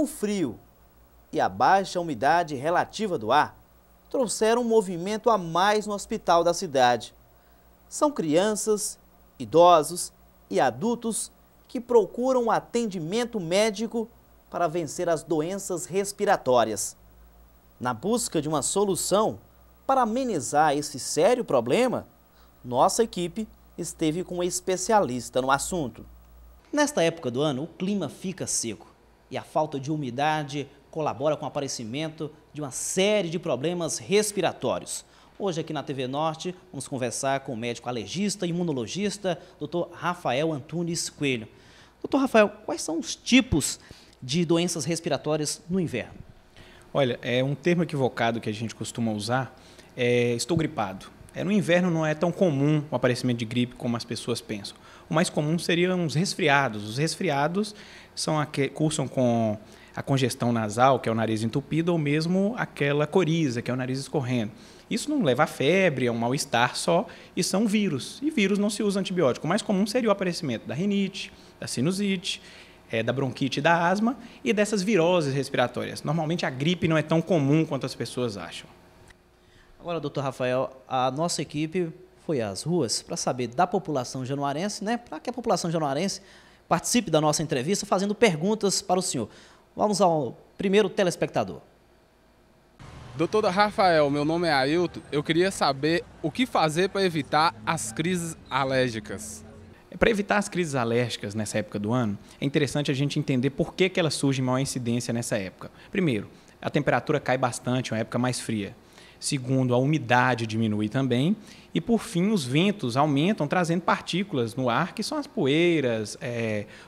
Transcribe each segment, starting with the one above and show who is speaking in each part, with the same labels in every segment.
Speaker 1: O frio e a baixa umidade relativa do ar trouxeram um movimento a mais no hospital da cidade. São crianças, idosos e adultos que procuram atendimento médico para vencer as doenças respiratórias. Na busca de uma solução para amenizar esse sério problema, nossa equipe esteve com um especialista no assunto. Nesta época do ano, o clima fica seco e a falta de umidade colabora com o aparecimento de uma série de problemas respiratórios. Hoje aqui na TV Norte vamos conversar com o médico alergista e imunologista, Dr. Rafael Antunes Coelho. Dr. Rafael, quais são os tipos de doenças respiratórias no inverno?
Speaker 2: Olha, é um termo equivocado que a gente costuma usar, estou gripado. No inverno não é tão comum o aparecimento de gripe como as pessoas pensam. O mais comum seriam os resfriados. Os resfriados cursam com a congestão nasal, que é o nariz entupido, ou mesmo aquela coriza, que é o nariz escorrendo. Isso não leva a febre, é um mal-estar só, e são vírus. E vírus não se usa antibiótico. O mais comum seria o aparecimento da rinite, da sinusite, da bronquite e da asma e dessas viroses respiratórias. Normalmente a gripe não é tão comum quanto as pessoas acham.
Speaker 1: Agora, doutor Rafael, a nossa equipe foi às ruas para saber da população januarense, para que a população januarense participe da nossa entrevista fazendo perguntas para o senhor. Vamos ao primeiro telespectador.
Speaker 3: Doutor Rafael, meu nome é Ailton. Eu queria saber o que fazer para evitar as crises alérgicas.
Speaker 2: Para evitar as crises alérgicas nessa época do ano, é interessante a gente entender por que elas surgem em maior incidência nessa época. Primeiro, a temperatura cai bastante, é uma época mais fria. Segundo, a umidade diminui também. E, por fim, os ventos aumentam, trazendo partículas no ar, que são as poeiras,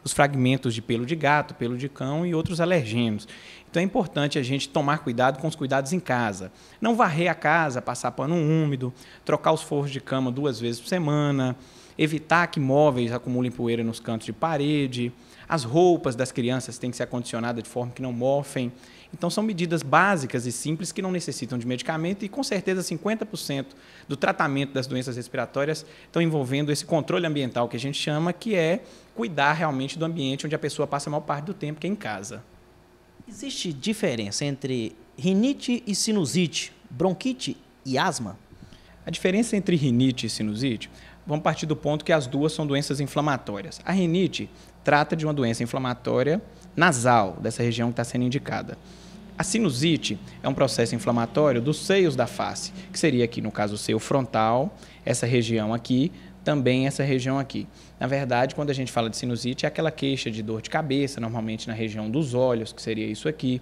Speaker 2: os fragmentos de pelo de gato, pelo de cão e outros alergênios. Então, é importante a gente tomar cuidado com os cuidados em casa. Não varrer a casa, passar pano úmido, trocar os forros de cama 2 vezes por semana, evitar que móveis acumulem poeira nos cantos de parede. As roupas das crianças têm que ser acondicionadas de forma que não mofem. Então, são medidas básicas e simples que não necessitam de medicamento e, com certeza, 50% do tratamento das doenças respiratórias estão envolvendo esse controle ambiental que a gente chama, que é cuidar realmente do ambiente onde a pessoa passa a maior parte do tempo, que é em casa.
Speaker 1: Existe diferença entre rinite e sinusite, bronquite e asma?
Speaker 2: A diferença entre rinite e sinusite, vamos partir do ponto que as duas são doenças inflamatórias. A rinite trata de uma doença inflamatória nasal, dessa região que está sendo indicada. A sinusite é um processo inflamatório dos seios da face, que seria aqui, no caso, o seio frontal, essa região aqui, também essa região aqui. Na verdade, quando a gente fala de sinusite, é aquela queixa de dor de cabeça, normalmente na região dos olhos, que seria isso aqui.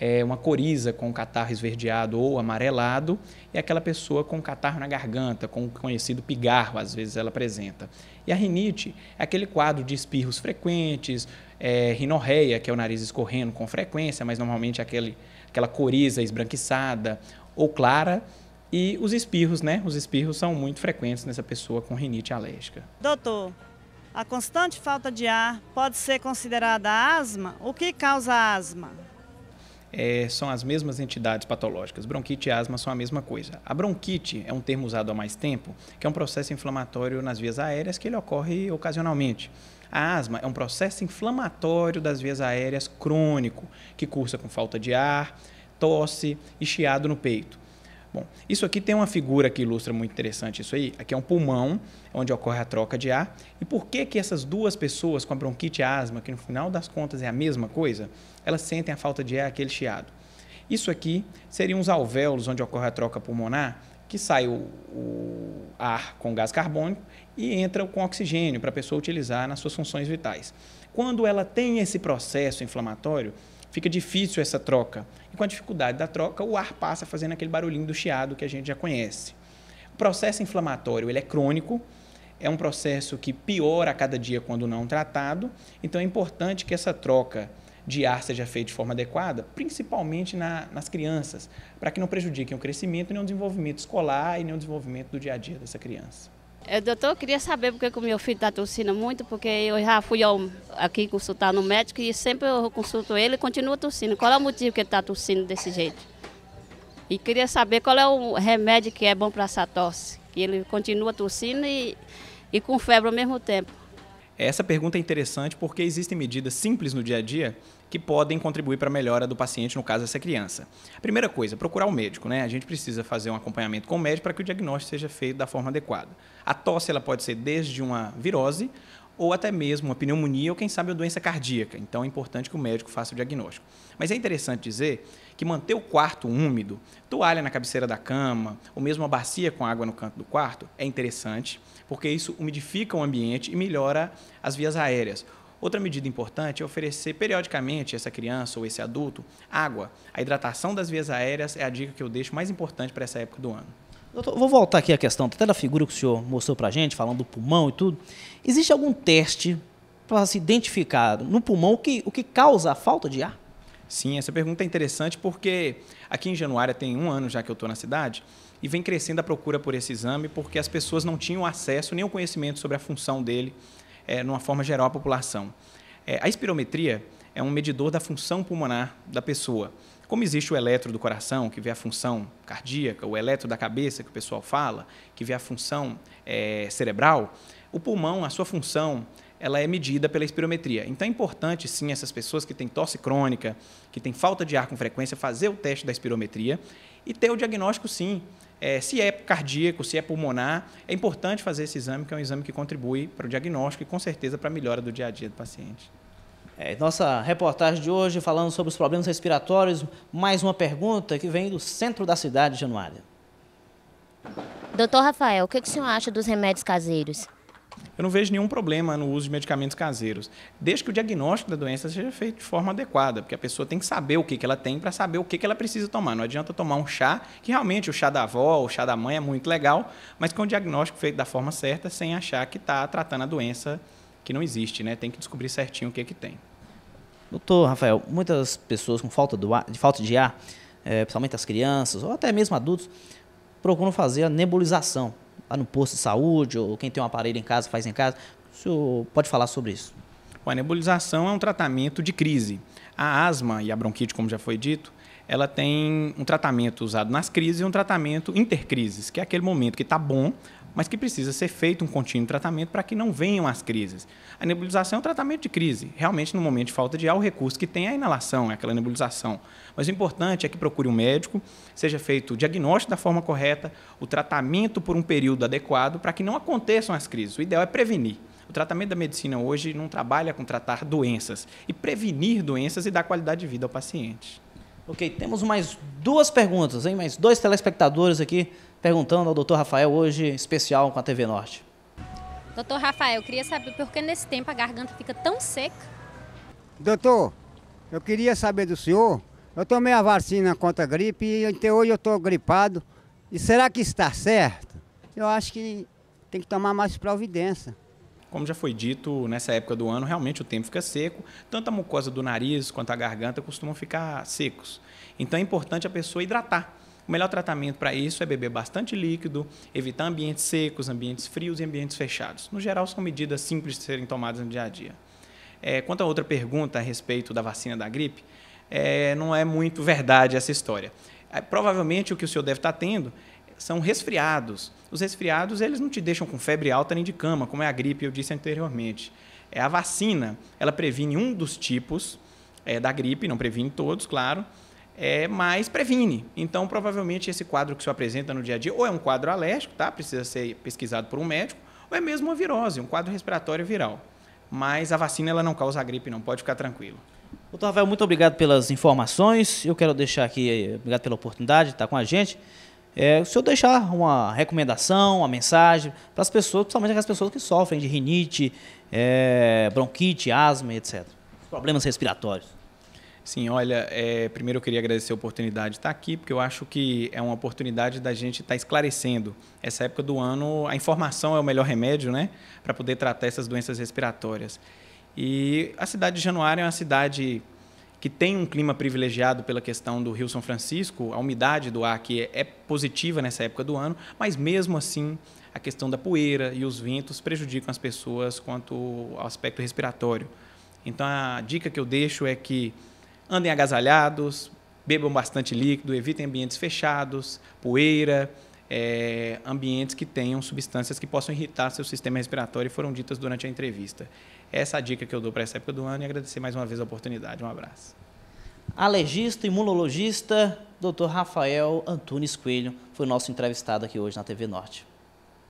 Speaker 2: É uma coriza com catarro esverdeado ou amarelado, e aquela pessoa com catarro na garganta, com o conhecido pigarro, às vezes ela apresenta. E a rinite é aquele quadro de espirros frequentes, rinorreia, que é o nariz escorrendo com frequência, mas normalmente aquela coriza esbranquiçada ou clara, e os espirros, Os espirros são muito frequentes nessa pessoa com rinite alérgica.
Speaker 4: Doutor, a constante falta de ar pode ser considerada asma? O que causa asma?
Speaker 2: São as mesmas entidades patológicas. Bronquite e asma são a mesma coisa. A bronquite é um termo usado há mais tempo, que é um processo inflamatório nas vias aéreas que ele ocorre ocasionalmente. A asma é um processo inflamatório das vias aéreas crônico, que cursa com falta de ar, tosse e chiado no peito. Bom, isso aqui tem uma figura que ilustra muito interessante isso aí. Aqui é um pulmão, onde ocorre a troca de ar. E por que essas duas pessoas com a bronquite e a asma, que no final das contas é a mesma coisa, elas sentem a falta de ar, aquele chiado? Isso aqui seriam os alvéolos, onde ocorre a troca pulmonar, que sai o ar com gás carbônico e entra com oxigênio para a pessoa utilizar nas suas funções vitais. Quando ela tem esse processo inflamatório, fica difícil essa troca. E com a dificuldade da troca, o ar passa fazendo aquele barulhinho do chiado que a gente já conhece. O processo inflamatório ele é crônico, é um processo que piora a cada dia quando não tratado, então é importante que essa troca de ar seja feita de forma adequada, principalmente nas crianças, para que não prejudiquem o crescimento e nem o desenvolvimento escolar e nem o desenvolvimento do dia a dia dessa criança.
Speaker 5: Doutor, eu queria saber porque que o meu filho está tossindo muito, porque eu já fui aqui consultar no médico e sempre eu consulto ele e continua tossindo. Qual é o motivo que ele está tossindo desse jeito? E queria saber qual é o remédio que é bom para essa tosse, que ele continua tossindo e com febre ao mesmo tempo.
Speaker 2: Essa pergunta é interessante porque existem medidas simples no dia a dia que podem contribuir para a melhora do paciente, no caso dessa criança. A primeira coisa, procurar o médico, né? A gente precisa fazer um acompanhamento com o médico para que o diagnóstico seja feito da forma adequada. A tosse ela pode ser desde uma virose ou até mesmo uma pneumonia ou, quem sabe, uma doença cardíaca. Então, é importante que o médico faça o diagnóstico. Mas é interessante dizer que manter o quarto úmido, toalha na cabeceira da cama, ou mesmo uma bacia com água no canto do quarto, é interessante, porque isso umidifica o ambiente e melhora as vias aéreas. Outra medida importante é oferecer periodicamente a essa criança ou esse adulto água. A hidratação das vias aéreas é a dica que eu deixo mais importante para essa época do ano.
Speaker 1: Doutor, vou voltar aqui à questão, até da figura que o senhor mostrou para a gente, falando do pulmão e tudo. Existe algum teste para se identificar no pulmão o que causa a falta de ar?
Speaker 2: Sim, essa pergunta é interessante porque aqui em Januária tem 1 ano já que eu estou na cidade e vem crescendo a procura por esse exame porque as pessoas não tinham acesso nem o conhecimento sobre a função dele, numa forma geral, à população. A espirometria é um medidor da função pulmonar da pessoa. Como existe o eletro do coração, que vê a função cardíaca, o eletro da cabeça, que o pessoal fala, que vê a função cerebral, o pulmão, a sua função, ela é medida pela espirometria. Então é importante, sim, essas pessoas que têm tosse crônica, que têm falta de ar com frequência, fazer o teste da espirometria e ter o diagnóstico, sim. Se é cardíaco, se é pulmonar, é importante fazer esse exame, que é um exame que contribui para o diagnóstico e, com certeza, para a melhora do dia a dia do paciente.
Speaker 1: Nossa reportagem de hoje falando sobre os problemas respiratórios, mais uma pergunta que vem do centro da cidade de Januária.
Speaker 6: Doutor Rafael, o que o senhor acha dos remédios caseiros?
Speaker 2: Eu não vejo nenhum problema no uso de medicamentos caseiros, desde que o diagnóstico da doença seja feito de forma adequada, porque a pessoa tem que saber o que ela tem para saber o que ela precisa tomar. Não adianta tomar um chá, que realmente o chá da avó, o chá da mãe é muito legal, mas com o diagnóstico feito da forma certa, sem achar que está tratando a doença que não existe, né? Tem que descobrir certinho o que tem.
Speaker 1: Doutor Rafael, muitas pessoas com falta de ar, principalmente as crianças ou até mesmo adultos, procuram fazer a nebulização lá no posto de saúde ou quem tem um aparelho em casa faz em casa. O senhor pode falar sobre isso?
Speaker 2: A nebulização é um tratamento de crise. A asma e a bronquite, como já foi dito, ela tem um tratamento usado nas crises e um tratamento intercrises, que é aquele momento que está bom, mas que precisa ser feito um contínuo tratamento para que não venham as crises. A nebulização é um tratamento de crise. Realmente, no momento de falta de ar, o recurso que tem é a inalação, é aquela nebulização. Mas o importante é que procure um médico, seja feito o diagnóstico da forma correta, o tratamento por um período adequado para que não aconteçam as crises. O ideal é prevenir. O tratamento da medicina hoje não trabalha com tratar doenças, e prevenir doenças e dar qualidade de vida ao paciente.
Speaker 1: Ok, temos mais 2 perguntas, hein? Mais 2 telespectadores aqui perguntando ao doutor Rafael, hoje especial com a TV Norte.
Speaker 7: Doutor Rafael, eu queria saber por que nesse tempo a garganta fica tão seca?
Speaker 8: Doutor, eu queria saber do senhor, eu tomei a vacina contra a gripe e até hoje eu estou gripado. E será que está certo? Eu acho que tem que tomar mais providência.
Speaker 2: Como já foi dito, nessa época do ano, realmente o tempo fica seco, tanto a mucosa do nariz quanto a garganta costumam ficar secos. Então é importante a pessoa hidratar. O melhor tratamento para isso é beber bastante líquido, evitar ambientes secos, ambientes frios e ambientes fechados. No geral, são medidas simples de serem tomadas no dia a dia. Quanto a outra pergunta a respeito da vacina da gripe, não é muito verdade essa história. Provavelmente o que o senhor deve estar tendo são resfriados. Os resfriados, eles não te deixam com febre alta nem de cama, como é a gripe, eu disse anteriormente. A vacina, ela previne um dos tipos da gripe, não previne todos, claro, mas previne. Então, provavelmente, esse quadro que o senhor apresenta no dia a dia, ou é um quadro alérgico, tá? Precisa ser pesquisado por um médico, ou é mesmo uma virose, um quadro respiratório viral. Mas a vacina, ela não causa a gripe, não, pode ficar tranquilo.
Speaker 1: Doutor Rafael, muito obrigado pelas informações. Eu quero deixar aqui, obrigado pela oportunidade de estar com a gente. O senhor deixar uma recomendação, uma mensagem para as pessoas, principalmente aquelas pessoas que sofrem de rinite, bronquite, asma, etc. Problemas respiratórios.
Speaker 2: Sim, olha, primeiro eu queria agradecer a oportunidade de estar aqui, porque eu acho que é uma oportunidade da gente estar esclarecendo. Essa época do ano, a informação é o melhor remédio, né, para poder tratar essas doenças respiratórias. E a cidade de Januária é uma cidade que tem um clima privilegiado pela questão do Rio São Francisco, a umidade do ar aqui é positiva nessa época do ano, mas mesmo assim a questão da poeira e os ventos prejudicam as pessoas quanto ao aspecto respiratório. Então a dica que eu deixo é que andem agasalhados, bebam bastante líquido, evitem ambientes fechados, poeira, ambientes que tenham substâncias que possam irritar seu sistema respiratório e foram ditas durante a entrevista. Essa é a dica que eu dou para essa época do ano e agradecer mais uma vez a oportunidade. Um abraço.
Speaker 1: Alergista e imunologista, Dr. Rafael Antunes Coelho, foi o nosso entrevistado aqui hoje na TV Norte.